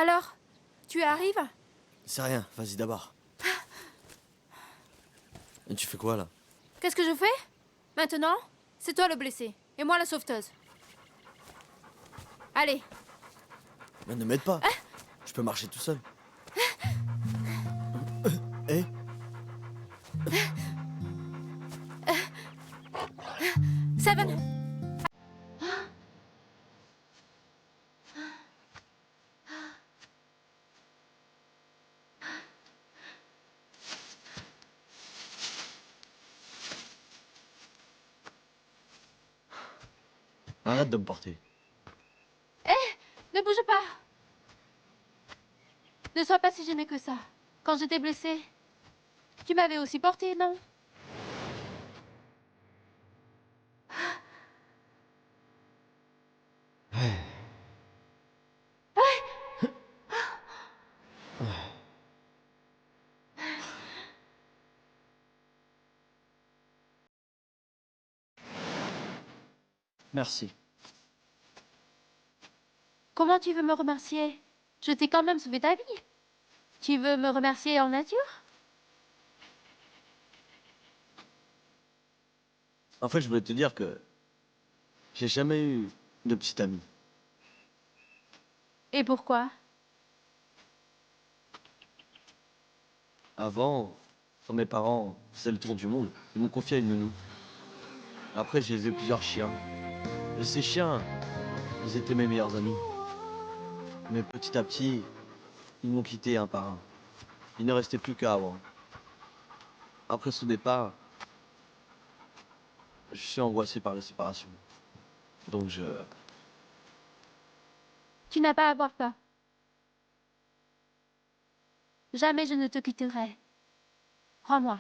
Alors, tu arrives? C'est rien, vas-y d'abord. Et tu fais quoi là? Qu'est-ce que je fais? Maintenant, c'est toi le blessé, et moi la sauveteuse. Allez. Mais ne m'aide pas. Je peux marcher tout seul. Hé Seven! Arrête de me porter. Ne bouge pas! Ne sois pas si gêné que ça. Quand j'étais blessée, tu m'avais aussi porté, non? Merci. Comment tu veux me remercier? Je t'ai quand même sauvé ta vie. Tu veux me remercier en nature? En fait, je voulais te dire que j'ai jamais eu de petite amie. Et pourquoi? Avant, quand mes parents faisaient le tour du monde, ils m'ont confié à une nounou. Après, j'ai élevé plusieurs chiens. Et ces chiens, ils étaient mes meilleurs amis. Mais petit à petit, ils m'ont quitté un par un. Il ne restait plus qu'à moi. Après ce départ, je suis angoissé par la séparation. Donc Tu n'as pas à avoir peur. Jamais je ne te quitterai. Crois-moi.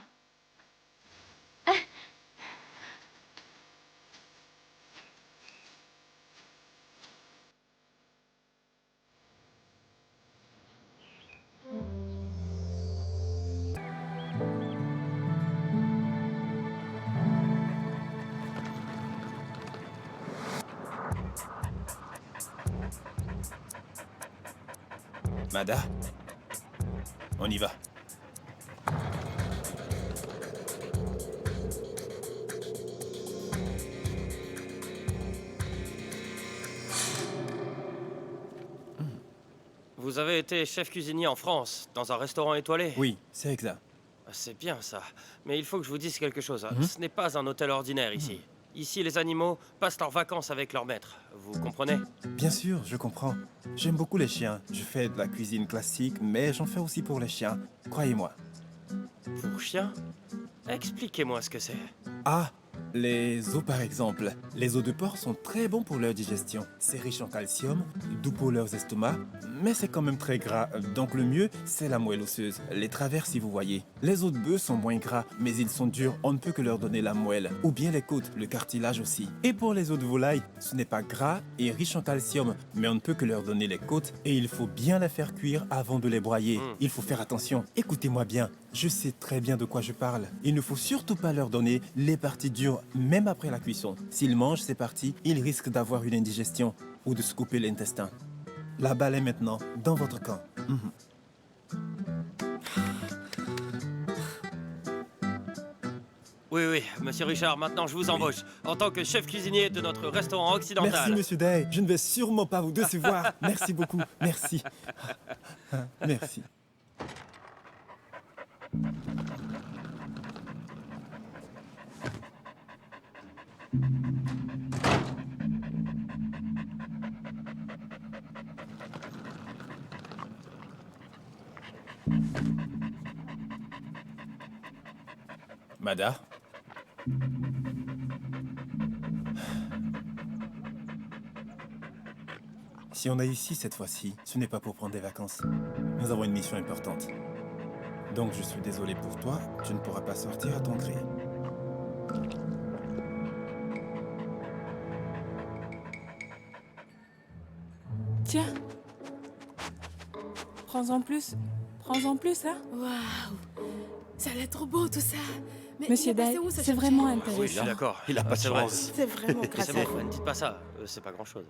Mada, on y va. Vous avez été chef cuisinier en France, dans un restaurant étoilé? Oui, c'est exact. C'est bien ça. Mais il faut que je vous dise quelque chose. Ce n'est pas un hôtel ordinaire ici. Ici, les animaux passent leurs vacances avec leur maître. Vous comprenez? Bien sûr, je comprends. J'aime beaucoup les chiens. Je fais de la cuisine classique, mais j'en fais aussi pour les chiens. Croyez-moi. Pour chiens? Expliquez-moi ce que c'est. Ah, les os par exemple. Les os de porc sont très bons pour leur digestion. C'est riche en calcium, doux pour leurs estomacs, mais c'est quand même très gras. Donc le mieux, c'est la moelle osseuse, les travers si vous voyez. Les os de bœuf sont moins gras, mais ils sont durs, on ne peut que leur donner la moelle. Ou bien les côtes, le cartilage aussi. Et pour les os de volaille, ce n'est pas gras et riche en calcium, mais on ne peut que leur donner les côtes et il faut bien les faire cuire avant de les broyer. Il faut faire attention. Écoutez-moi bien, je sais très bien de quoi je parle. Il ne faut surtout pas leur donner les parties dures, même après la cuisson. S'ils mangent ces parties, ils risquent d'avoir une indigestion ou de se couper l'intestin. La balle est maintenant dans votre camp. Oui, monsieur Richard, maintenant je vous embauche. En tant que chef cuisinier de notre restaurant occidental. Merci, monsieur Day. Je ne vais sûrement pas vous décevoir. Merci beaucoup. Merci. Merci. Mada. Si on est ici cette fois-ci, ce n'est pas pour prendre des vacances. Nous avons une mission importante. Donc je suis désolé pour toi, tu ne pourras pas sortir à ton gré. Tiens. Prends-en plus. Prends-en plus, hein. Waouh, ça a l'air trop beau tout ça. Mais Monsieur il est passé Day, où, ce c'est chef vraiment chef intéressant. Oui, je suis d'accord. il a pas de C'est vrai. chance. C'est vraiment grâce C'est à bon, vous. ne dites pas ça. C'est pas grand-chose.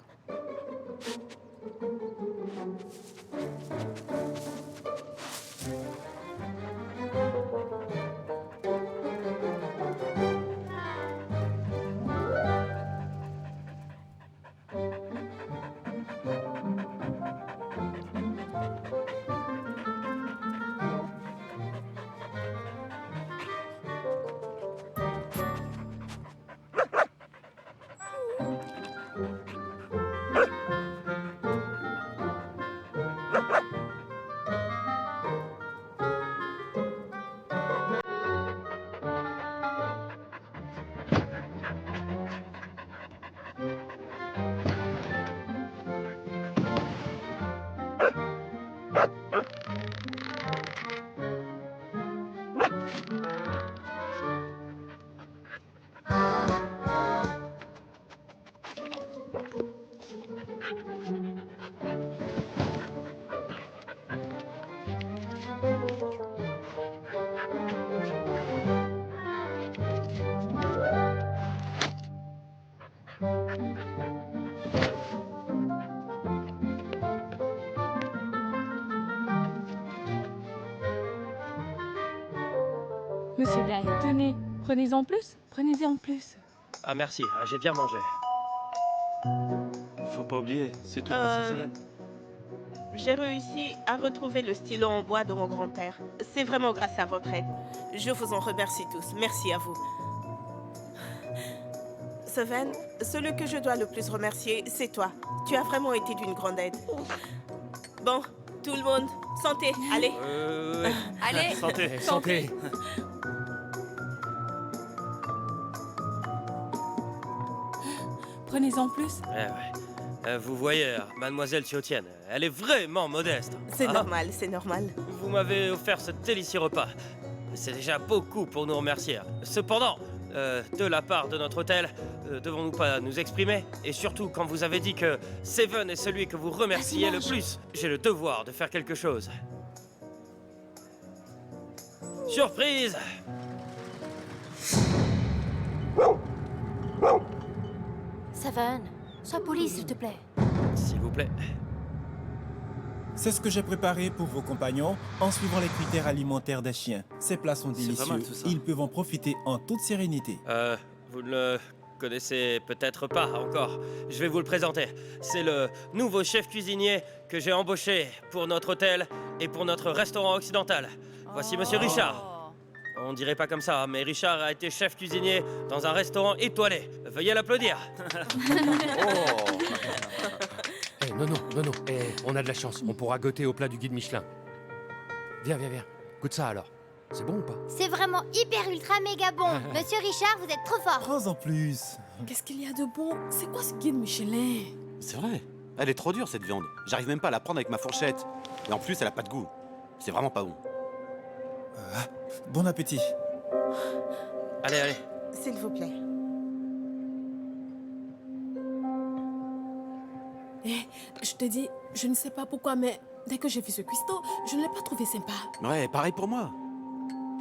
Monsieur Guy, tenez, prenez-en plus. Prenez-en plus. Ah merci, j'ai bien mangé. Faut pas oublier, c'est tout. J'ai réussi à retrouver le stylo en bois de mon grand-père. C'est vraiment grâce à votre aide. Je vous en remercie tous. Merci à vous. Seven, celui que je dois le plus remercier, c'est toi. Tu as vraiment été d'une grande aide. Bon, tout le monde, santé, allez. Allez, Santé, santé. Prenez-en plus. Vous voyez, mademoiselle Thiotienne, elle est vraiment modeste. C'est Ah, normal, c'est normal. Vous m'avez offert ce délicieux repas. C'est déjà beaucoup pour nous remercier. Cependant, de la part de notre hôtel, devons-nous pas nous exprimer? Et surtout, quand vous avez dit que Seven est celui que vous remerciez le plus, j'ai le devoir de faire quelque chose. Surprise! Seven, sois poli, s'il te plaît. S'il vous plaît. C'est ce que j'ai préparé pour vos compagnons en suivant les critères alimentaires des chiens. Ces plats sont C'est pas délicieux. mal, tout ça. Ils peuvent en profiter en toute sérénité. Vous ne le connaissez peut-être pas encore. Je vais vous le présenter. C'est le nouveau chef cuisinier que j'ai embauché pour notre hôtel et pour notre restaurant occidental. Voici Monsieur Richard. On dirait pas comme ça, mais Richard a été chef cuisinier dans un restaurant étoilé. Veuillez l'applaudir. Eh, non, on a de la chance. On pourra goûter au plat du guide Michelin. Viens. Goûte ça alors. C'est bon ou pas? C'est vraiment hyper ultra méga bon. Monsieur Richard, vous êtes trop fort. Prends-en plus. Qu'est-ce qu'il y a de bon? C'est quoi ce guide Michelin? C'est vrai. Elle est trop dure cette viande. J'arrive même pas à la prendre avec ma fourchette. Et en plus, elle a pas de goût. C'est vraiment pas bon. Bon appétit. Allez. S'il vous plaît. Je te dis, je ne sais pas pourquoi, mais dès que j'ai vu ce cuistot, je ne l'ai pas trouvé sympa. Ouais, pareil pour moi.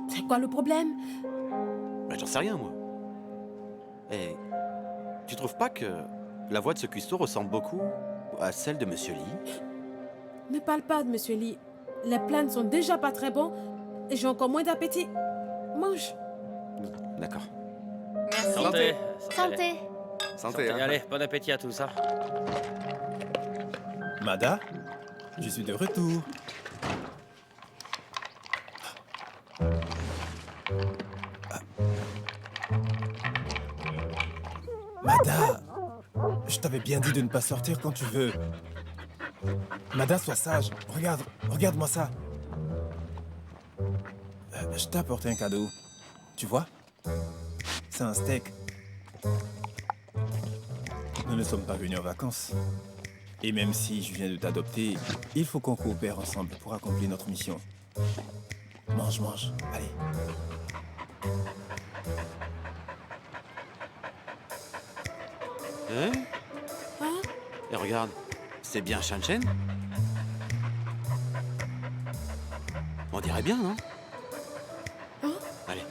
C'est quoi le problème? Bah, j'en sais rien, moi. Et tu trouves pas que la voix de ce cuistot ressemble beaucoup à celle de Monsieur Lee? Ne parle pas de Monsieur Lee. Les plats ne sont déjà pas très bons et j'ai encore moins d'appétit. Mange. D'accord. Santé. Santé. Santé, hein. Allez, bon appétit à tous. Hein. Mada, je suis de retour. Mada, je t'avais bien dit de ne pas sortir quand tu veux. Mada, sois sage. Regarde-moi ça. Je t'ai apporté un cadeau. Tu vois? C'est un steak. Nous ne sommes pas venus en vacances. Et même si je viens de t'adopter, il faut qu'on coopère ensemble pour accomplir notre mission. Mange. Allez. Hein? Et regarde, c'est bien Shan Chen? On dirait bien, non? Hein? Allez.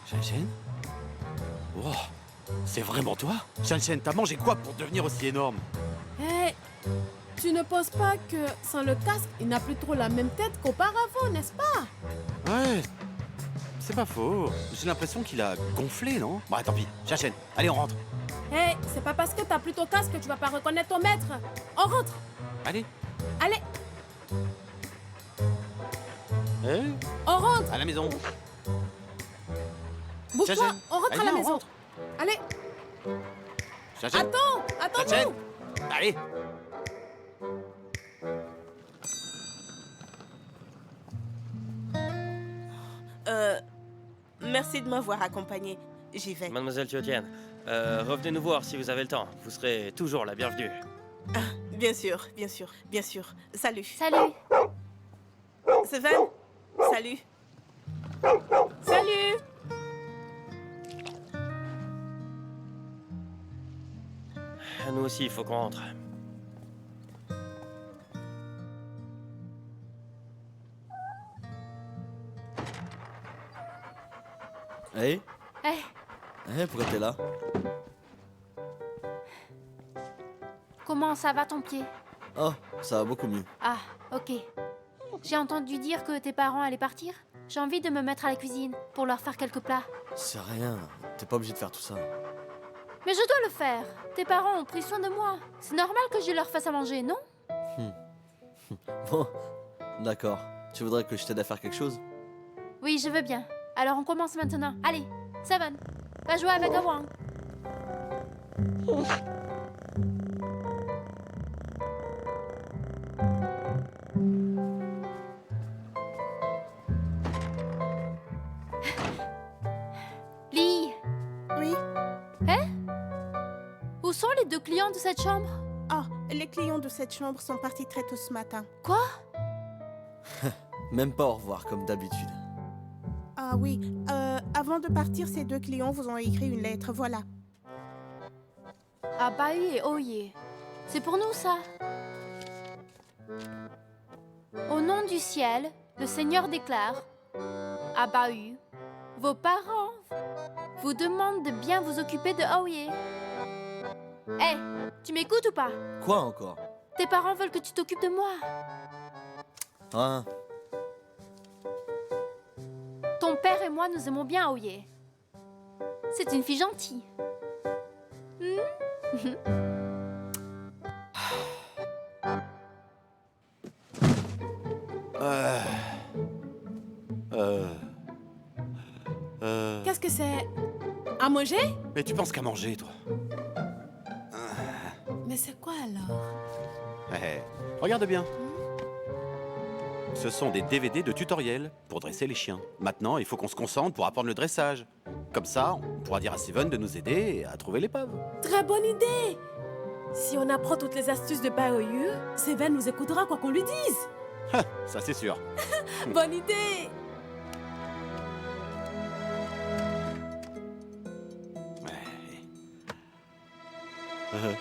Shan Chen? Wow, c'est vraiment toi? Shan Chen, t'as mangé quoi pour devenir aussi énorme? Hé, tu ne penses pas que sans le casque, il n'a plus trop la même tête qu'auparavant, n'est-ce pas? Ouais, c'est pas faux. J'ai l'impression qu'il a gonflé, non? Bon, tant pis, Shan Chen, allez, on rentre. Hé, c'est pas parce que t'as plus ton casque que tu vas pas reconnaître ton maître. On rentre. Allez. Allez, Hein? on rentre. À la maison. Bouge-toi, Shan-Chen, on rentre allez, à la viens, on maison. rentre. Allez, Shan Chen. attends, Shan Chen. attends-nous. Allez. Merci de m'avoir accompagné. J'y vais. Mademoiselle Thiotienne, revenez nous voir si vous avez le temps. Vous serez toujours la bienvenue. Bien sûr. Salut. Salut. Seven, salut. Salut. Nous aussi, il faut qu'on rentre. Hey, Eh, pourquoi t'es là? comment ça va ton pied? Oh, ça va beaucoup mieux. Ah, ok. J'ai entendu dire que tes parents allaient partir. J'ai envie de me mettre à la cuisine pour leur faire quelques plats. C'est rien, t'es pas obligé de faire tout ça. Mais je dois le faire. Tes parents ont pris soin de moi. C'est normal que je leur fasse à manger, non? Bon, d'accord. Tu voudrais que je t'aide à faire quelque chose? Oui, je veux bien. Alors on commence maintenant. Allez, Seven, va jouer avec Awang. Lee, Oui. où sont les deux clients de cette chambre? Ah, les clients de cette chambre sont partis très tôt ce matin. Quoi? Même pas au revoir, comme d'habitude. Ah oui, avant de partir, ces deux clients vous ont écrit une lettre, voilà. Abahu et Oye. C'est pour nous, ça. Au nom du ciel, le Seigneur déclare, Abahu, vos parents vous demandent de bien vous occuper de Oye. Hé, tu m'écoutes ou pas? Quoi encore? Tes parents veulent que tu t'occupes de moi. Hein? Ton père et moi, nous aimons bien Oye. C'est une fille gentille. Qu'est-ce que c'est? À manger? Mais tu penses qu'à manger, toi? Mais c'est quoi alors? Eh, regarde bien. Ce sont des DVD de tutoriels pour dresser les chiens. Maintenant, il faut qu'on se concentre pour apprendre le dressage. Comme ça, on pourra dire à Steven de nous aider à trouver l'épave. Très bonne idée! Si on apprend toutes les astuces de Baoyu, Seven nous écoutera quoi qu'on lui dise. Ça, c'est sûr. Bonne idée! Ouais.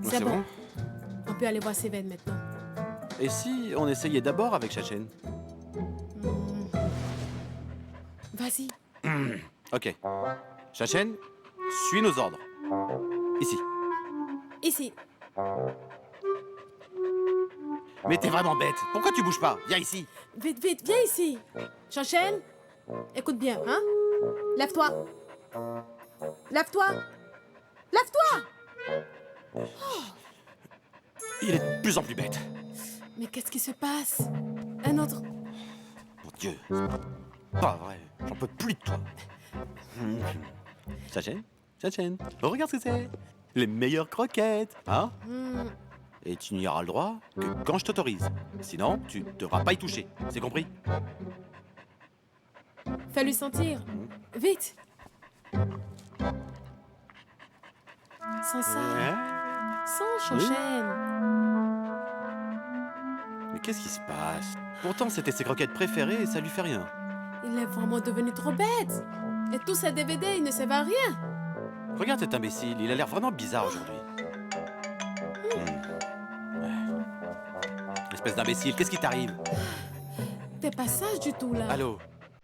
C'est bon. On peut aller voir Seven maintenant. Et si on essayait d'abord avec Chachen? Vas-y. Ok. Chachen, suis nos ordres. Ici. Ici. Mais t'es vraiment bête. Pourquoi tu bouges pas? Viens ici. Vite, vite, viens ici. Chachen, écoute bien, hein? Lève-toi. Lève-toi. Lève-toi! Il est de plus en plus bête. Mais qu'est-ce qui se passe? Un autre... Mon Dieu. Pas vrai. J'en peux plus de toi. Chachen, regarde ce que c'est. Les meilleures croquettes, hein? Et tu n'y auras le droit que quand je t'autorise. Sinon, tu ne devras pas y toucher. C'est compris? Fais-lui sentir. Vite. Sans ça. Hein? Sans Oui. Chachen. Mais qu'est-ce qui se passe? Pourtant, c'était ses croquettes préférées et ça lui fait rien. Il est vraiment devenu trop bête. Et tous ces DVD, il ne servent à rien. Regarde cet imbécile, il a l'air vraiment bizarre aujourd'hui. Ouais. Espèce d'imbécile, qu'est-ce qui t'arrive? T'es pas sage du tout, là. Allô?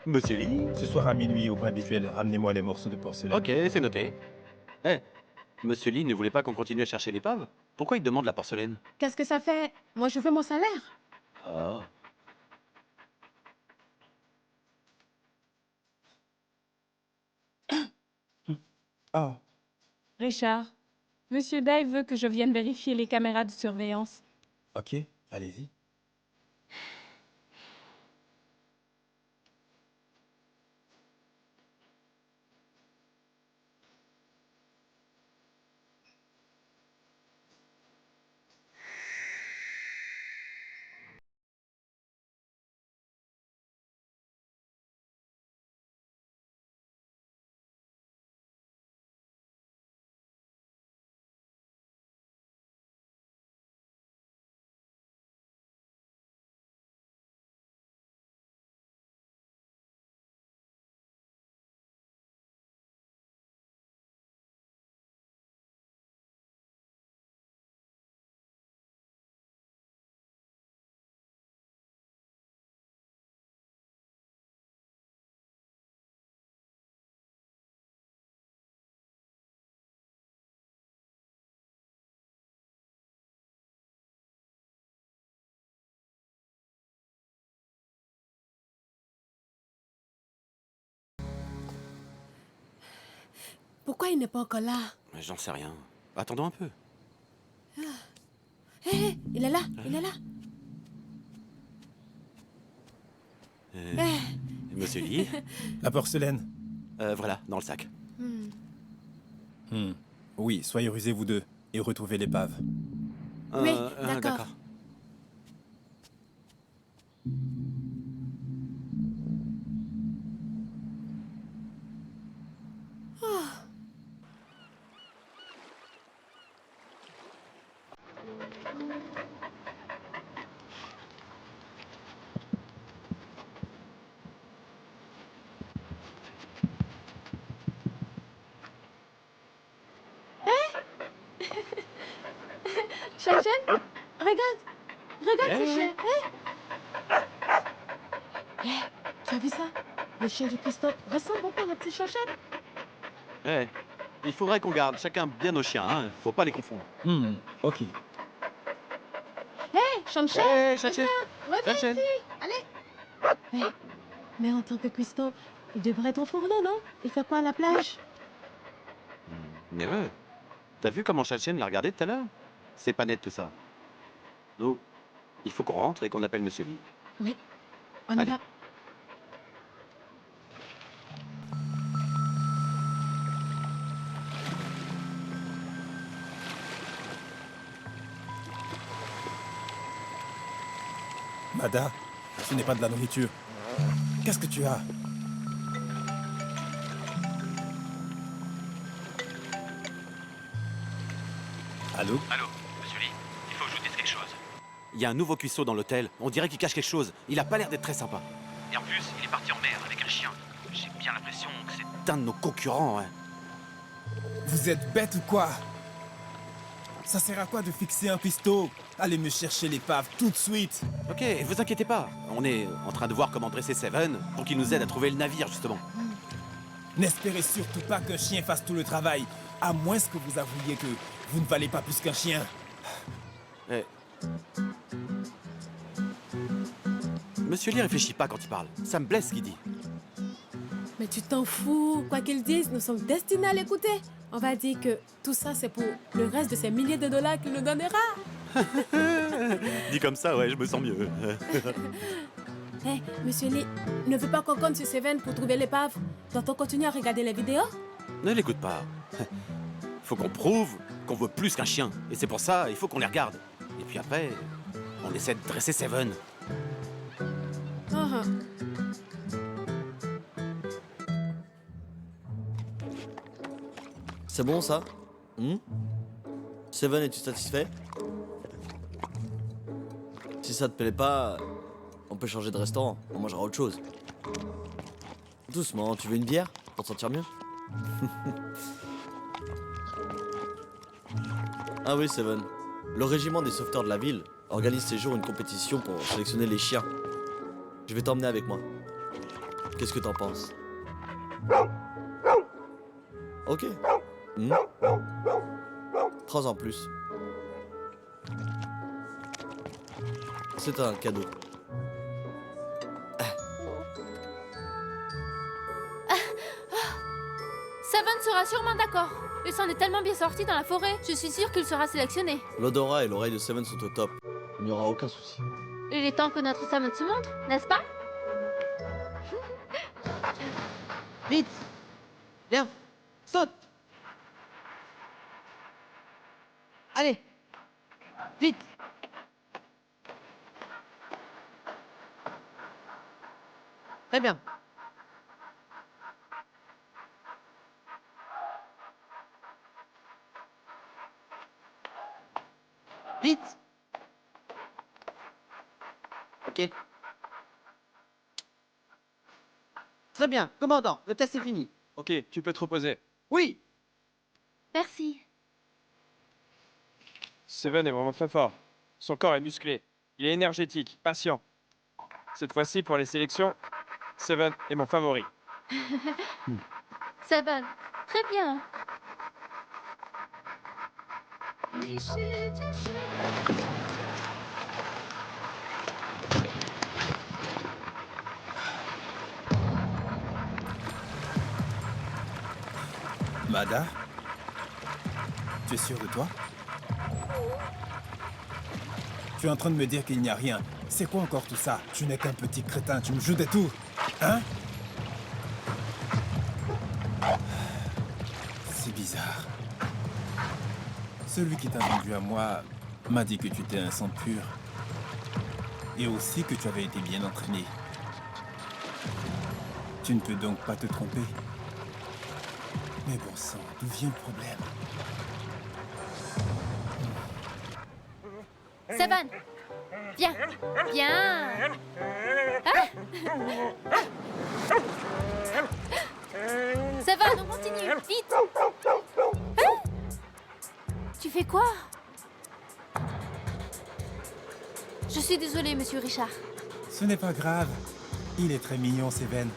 Monsieur Lee, ce soir à minuit au point habituel, ramenez-moi les morceaux de porcelaine. Ok, c'est noté. Eh, Monsieur Lee ne voulait pas qu'on continue à chercher l'épave? Pourquoi il demande la porcelaine? Qu'est-ce que ça fait? Moi, je veux mon salaire. Ah. Ah, Richard, Monsieur Dave veut que je vienne vérifier les caméras de surveillance. ok, allez-y. Pourquoi il n'est pas encore là? J'en sais rien. Attendons un peu. Hé, il est là, il est là. Monsieur Lee, La porcelaine. voilà, dans le sac. Oui, soyez rusés vous deux et retrouvez l'épave. Oui, d'accord. Chen, regarde. Regarde ce chien. Tu as vu ça? Le chien de Christophe ressemble beaucoup à notre petit Chen. Eh, il faudrait qu'on garde chacun bien nos chiens, hein. Faut pas les confondre. Ok. Chen, Eh, Chachel, reviens Chen. ici. Allez. Mais en tant que Christophe, il devrait être au fourneau, non? Il fait quoi à la plage? Nerveux. T'as vu comment Chachel l'a regardé tout à l'heure? C'est pas net tout ça. Donc, il faut qu'on rentre et qu'on appelle Monsieur Lee. Oui, on y Allez. va. Mada, ce n'est pas de la nourriture. Qu'est-ce que tu as? Allô? Allô, Monsieur Lee, il faut que je vous dise quelque chose. Il y a un nouveau cuistot dans l'hôtel. On dirait qu'il cache quelque chose. Il a pas l'air d'être très sympa. Et en plus, il est parti en mer avec un chien. J'ai bien l'impression que c'est un de nos concurrents, hein. Vous êtes bête ou quoi? Ça sert à quoi de fixer un cuistot? Allez me chercher l'épave tout de suite. Ok, vous inquiétez pas. On est en train de voir comment dresser Seven pour qu'il nous aide à trouver le navire, justement. N'espérez surtout pas qu'un chien fasse tout le travail, à moins que vous avouiez que vous ne valez pas plus qu'un chien. Eh. Monsieur Lee réfléchit pas quand il parle. Ça me blesse ce qu'il dit. Mais tu t'en fous. Quoi qu'il dise, nous sommes destinés à l'écouter. On va dire que tout ça, c'est pour le reste de ces milliers de dollars qu'il nous donnera. Dit comme ça, ouais, je me sens mieux. Hé, monsieur Lee, ne veux pas qu'on compte sur Seven pour trouver l'épave? Doit-on continuer à regarder les vidéos? Ne l'écoute pas. Faut qu'on prouve qu'on veut plus qu'un chien. Et c'est pour ça, il faut qu'on les regarde. Et puis après, on essaie de dresser Seven. Ah, ah. C'est bon ça? Seven, es-tu satisfait? Si ça te plaît pas, on peut changer de restaurant, on mangera autre chose. Doucement, tu veux une bière pour te sentir mieux? Ah oui, Seven. Le régiment des sauveteurs de la ville organise ces jours une compétition pour sélectionner les chiens. Je vais t'emmener avec moi. Qu'est-ce que t'en penses? Ok. Prends en plus. C'est un cadeau. Seven sera sûrement d'accord. Il s'en est tellement bien sorti dans la forêt. Je suis sûre qu'il sera sélectionné. L'odorat et l'oreille de Seven sont au top. Il n'y aura aucun souci. Il est temps que notre Seven se montre, n'est-ce pas? Vite! Viens! Saute! Allez! Vite! Très bien. Vite! Ok. Très bien, commandant, le test est fini. Ok, tu peux te reposer. Oui! Merci. Seven est vraiment très fort. Son corps est musclé. Il est énergétique, patient. Cette fois-ci, pour les sélections, Seven est mon favori. Seven, très bien. Mada? Tu es sûr de toi? Tu es en train de me dire qu'il n'y a rien. C'est quoi encore tout ça? Tu n'es qu'un petit crétin, tu me joues des tours. Hein? C'est bizarre. Celui qui t'a vendu à moi m'a dit que tu étais un sang pur. Et aussi que tu avais été bien entraîné. Tu ne peux donc pas te tromper. Mais bon sang, d'où vient le problème? Seven, viens, viens. Ah. Seven, on continue, vite. Hein? Tu fais quoi? Je suis désolée, monsieur Richard. Ce n'est pas grave. Il est très mignon, Seven.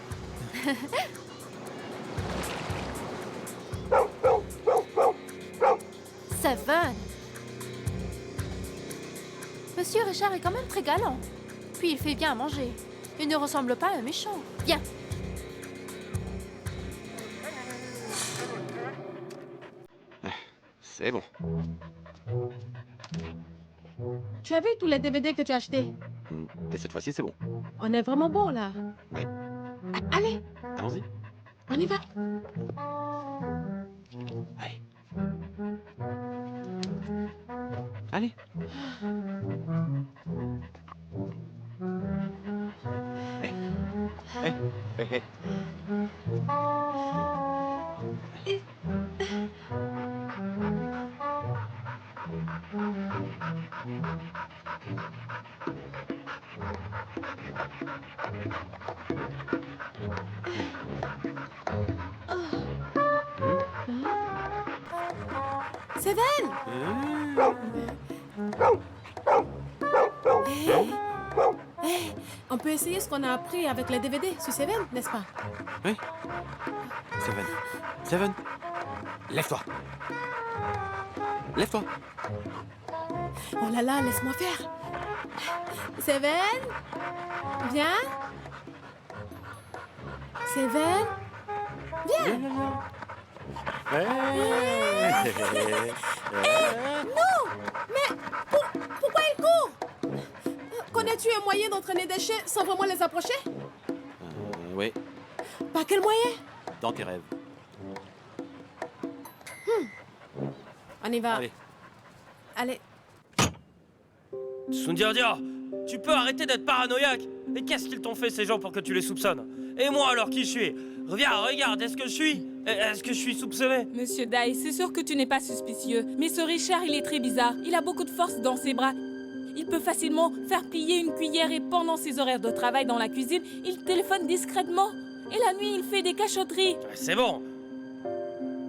Seven. Monsieur Richard est quand même très galant. Puis il fait bien à manger. Il ne ressemble pas à un méchant. Viens. C'est bon. Tu as vu tous les DVD que tu as achetés? Et cette fois-ci, c'est bon. On est vraiment bon là. Oui. Allez, Allons-y. on y va. Allez. Allez. Hé. Hé, hé, hé. Seven! On peut essayer ce qu'on a appris avec les DVD sur Seven, n'est-ce pas? Oui. Seven. Seven. Lève-toi. Lève-toi. Oh là là, laisse-moi faire. Seven? Viens. Seven? Viens. Non! Mais pourquoi il court? Connais-tu un moyen d'entraîner des chiens sans vraiment les approcher? Oui. Par quel moyen? Dans tes rêves. On y va. Allez. Allez. Sundirdia, tu peux arrêter d'être paranoïaque. Et qu'est-ce qu'ils t'ont fait ces gens pour que tu les soupçonnes? Et moi alors qui je suis? Viens, regarde, est-ce que je suis? Est-ce que je suis soupçonné? Monsieur Dai, c'est sûr que tu n'es pas suspicieux. Mais ce Richard, il est très bizarre. Il a beaucoup de force dans ses bras. Il peut facilement faire plier une cuillère et pendant ses horaires de travail dans la cuisine, il téléphone discrètement. Et la nuit, il fait des cachotteries. C'est bon.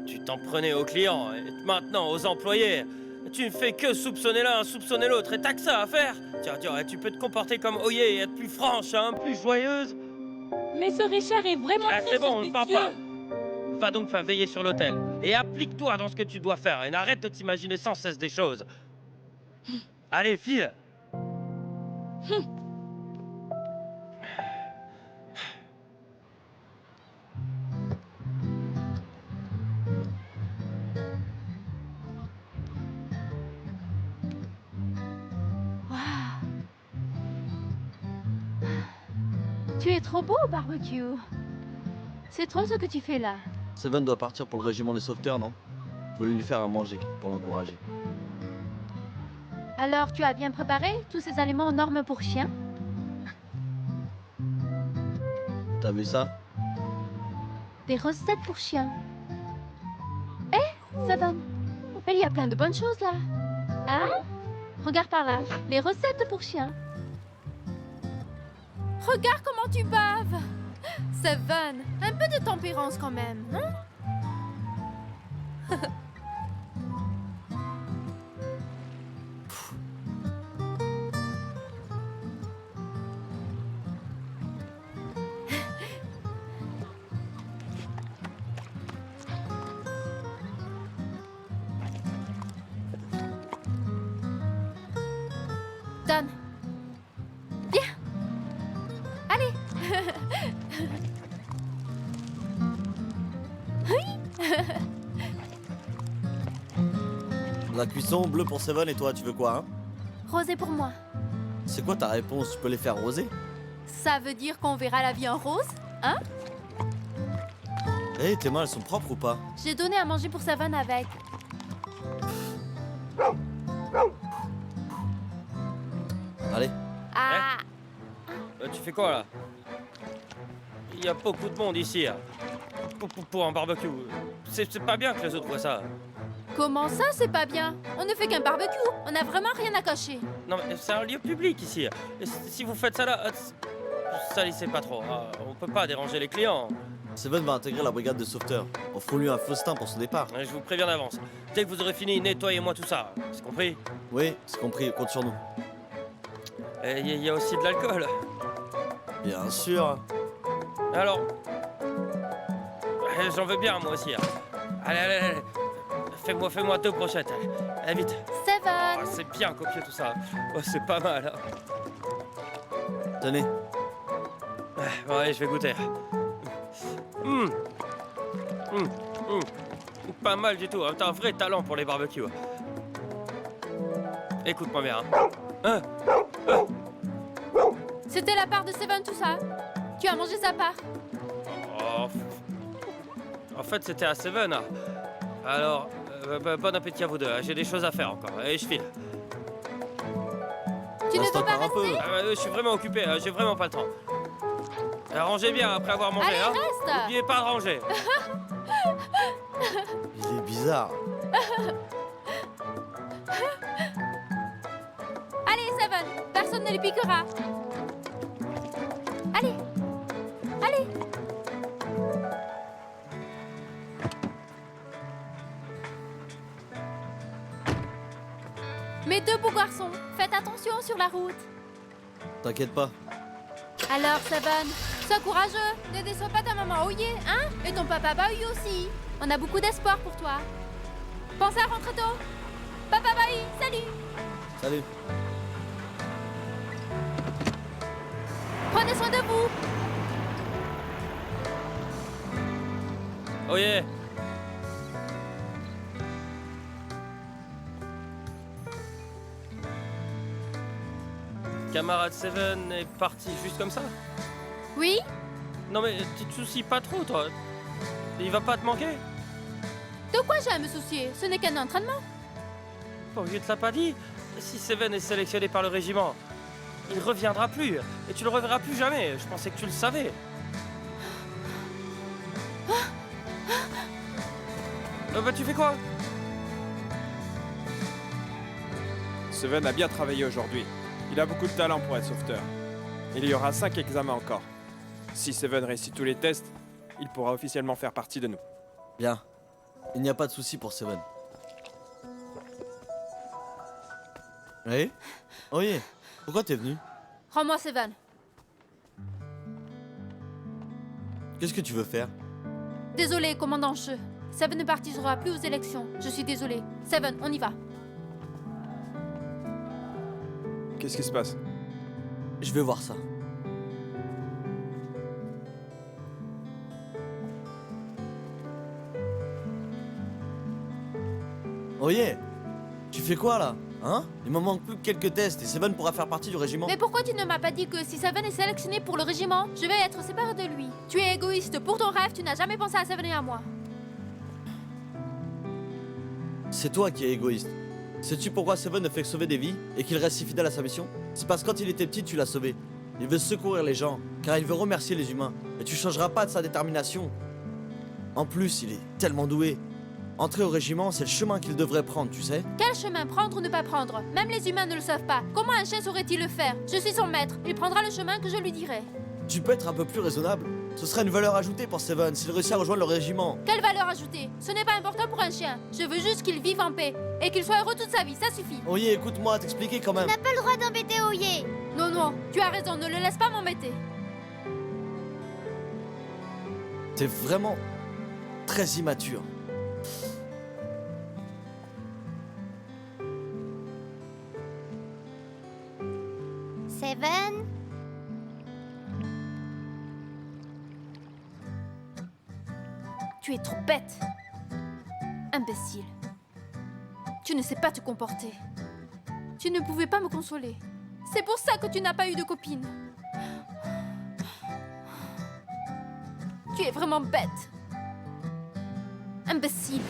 Tu t'en prenais aux clients et maintenant aux employés. Tu ne fais que soupçonner l'un, soupçonner l'autre et t'as que ça à faire. Tiens, tu peux te comporter comme Oye et être plus franche, hein, plus joyeuse. Mais ce Richard est vraiment très C'est bon, on ne parle pas. suspicieux. Va donc faire veiller sur l'hôtel et applique-toi dans ce que tu dois faire et n'arrête de t'imaginer sans cesse des choses. Allez, file. Tu es trop beau au barbecue. C'est trop ce que tu fais là. Seven doit partir pour le régiment des sauveteurs, non? Faut lui faire à manger pour l'encourager. Alors, tu as bien préparé tous ces aliments aux normes pour chiens? T'as vu ça? Des recettes pour chiens. Eh, Seven, il y a plein de bonnes choses là. Hein? Regarde par là, les recettes pour chiens. Regarde comment tu baves. Seven, un peu de tempérance quand même, hein? Donne. Viens. Allez. Oui. La cuisson, bleu pour Seven et toi, tu veux quoi, hein? Rosé pour moi. C'est quoi ta réponse? Tu peux les faire rosés? Ça veut dire qu'on verra la vie en rose, hein? Hé, tes mains, elles sont propres ou pas? J'ai donné à manger pour Seven avec. Allez. Ah, Tu fais quoi là? Il y a beaucoup de monde ici. Hein. Pour un barbecue. C'est pas bien que les autres voient ça. comment ça, c'est pas bien? On ne fait qu'un barbecue, on n'a vraiment rien à cacher. Non mais c'est un lieu public ici. Et si vous faites ça là, salissez pas trop. On peut pas déranger les clients. Seven va intégrer la brigade de sauveteurs. Offrons-lui un faustin pour son départ. Je vous préviens d'avance. Dès que vous aurez fini, nettoyez-moi tout ça. C'est compris? Oui, c'est compris, compte sur nous. Et il y a aussi de l'alcool. Bien sûr. Alors, j'en veux bien moi aussi. Hein. Allez. Fais-moi 2 brochettes. Allez, vite. Seven! Oh, c'est bien copié tout ça. Oh, c'est pas mal. Tenez. Ouais, je vais goûter. Pas mal du tout. T'as un vrai talent pour les barbecues. Écoute-moi bien. Hein. C'était la part de Seven, tout ça? Tu as mangé sa part? Oh. En fait, c'était à Seven. Alors, bon appétit à vous deux. J'ai des choses à faire encore. Et je file. Tu ne Reste veux pas encore un peu. rester? Je suis vraiment occupé. J'ai vraiment pas le temps. Rangez bien après avoir mangé. Allez, hein. reste! N'oubliez pas de ranger. Il est bizarre. Allez, Seven, personne ne les piquera. Allez. Mes 2 beaux garçons, faites attention sur la route. T'inquiète pas. Alors, Seven, sois courageux. Ne déçois pas ta maman Oye, hein? Et ton papa Bahu aussi. On a beaucoup d'espoir pour toi. Pense à rentrer tôt. Papa Bahu, salut. Salut. Prenez soin de vous. Oh yeah. Camarade Seven est parti juste comme ça? Oui? Non mais tu te soucies pas trop toi. Il va pas te manquer? De quoi j'ai à me soucier? Ce n'est qu'un entraînement. Oh, je te l'ai pas dit. Si Seven est sélectionné par le régiment, il reviendra plus. Et tu le reverras plus jamais. Je pensais que tu le savais. Bah tu fais quoi? Seven a bien travaillé aujourd'hui. Il a beaucoup de talent pour être sauveteur. Il y aura 5 examens encore. Si Seven réussit tous les tests, il pourra officiellement faire partie de nous. Bien. Il n'y a pas de souci pour Seven. Oui? Oui. Pourquoi t'es venu? Rends-moi Seven. Qu'est-ce que tu veux faire? Désolé, commandant Che. Seven ne participera plus aux élections. Je suis désolé. Seven, on y va. Qu'est-ce qui se passe? Je vais voir ça. Oh yeah. Tu fais quoi là? Hein? Il me manque plus que quelques tests et Seven pourra faire partie du régiment. Mais pourquoi tu ne m'as pas dit que si Seven est sélectionné pour le régiment, je vais être séparée de lui? Tu es égoïste. Pour ton rêve, tu n'as jamais pensé à Seven et à moi. C'est toi qui es égoïste. Sais-tu pourquoi Seven ne fait que sauver des vies et qu'il reste si fidèle à sa mission? C'est parce que quand il était petit, tu l'as sauvé. Il veut secourir les gens, car il veut remercier les humains. Et tu changeras pas de sa détermination. En plus, il est tellement doué. Entrer au régiment, c'est le chemin qu'il devrait prendre, tu sais? Quel chemin prendre ou ne pas prendre? Même les humains ne le savent pas. Comment un chien saurait-il le faire? Je suis son maître. Il prendra le chemin que je lui dirai. Tu peux être un peu plus raisonnable. Ce serait une valeur ajoutée pour Seven s'il réussit à rejoindre le régiment. Quelle valeur ajoutée? Ce n'est pas important pour un chien. Je veux juste qu'il vive en paix et qu'il soit heureux toute sa vie, ça suffit. Oye, écoute-moi, t'expliquer quand même. Tu n'as pas le droit d'embêter Oye. Non, tu as raison, ne le laisse pas m'embêter. T'es vraiment très immature. Seven? Tu es trop bête. Imbécile. Tu ne sais pas te comporter. Tu ne pouvais pas me consoler. C'est pour ça que tu n'as pas eu de copine. Tu es vraiment bête. Imbécile.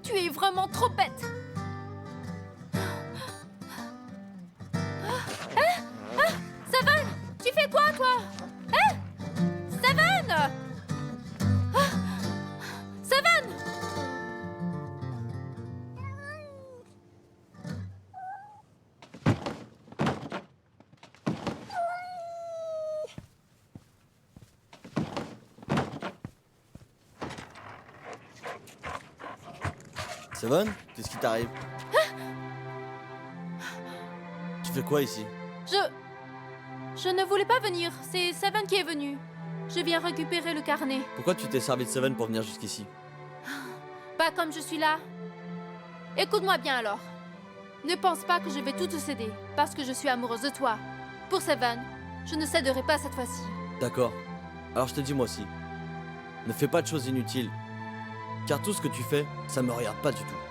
Tu es vraiment trop bête. Savane, tu fais quoi, toi? Hein? Savane! Savane! Seven, qu'est-ce qui t'arrive? Tu fais quoi ici? Je ne voulais pas venir. C'est Seven qui est venu. Je viens récupérer le carnet. Pourquoi tu t'es servi de Seven pour venir jusqu'ici? Pas comme je suis là. Écoute-moi bien alors. Ne pense pas que je vais tout te céder, parce que je suis amoureuse de toi. Pour Seven, je ne céderai pas cette fois-ci. D'accord. Alors je te dis moi aussi. Ne fais pas de choses inutiles. Car tout ce que tu fais, ça me regarde pas du tout.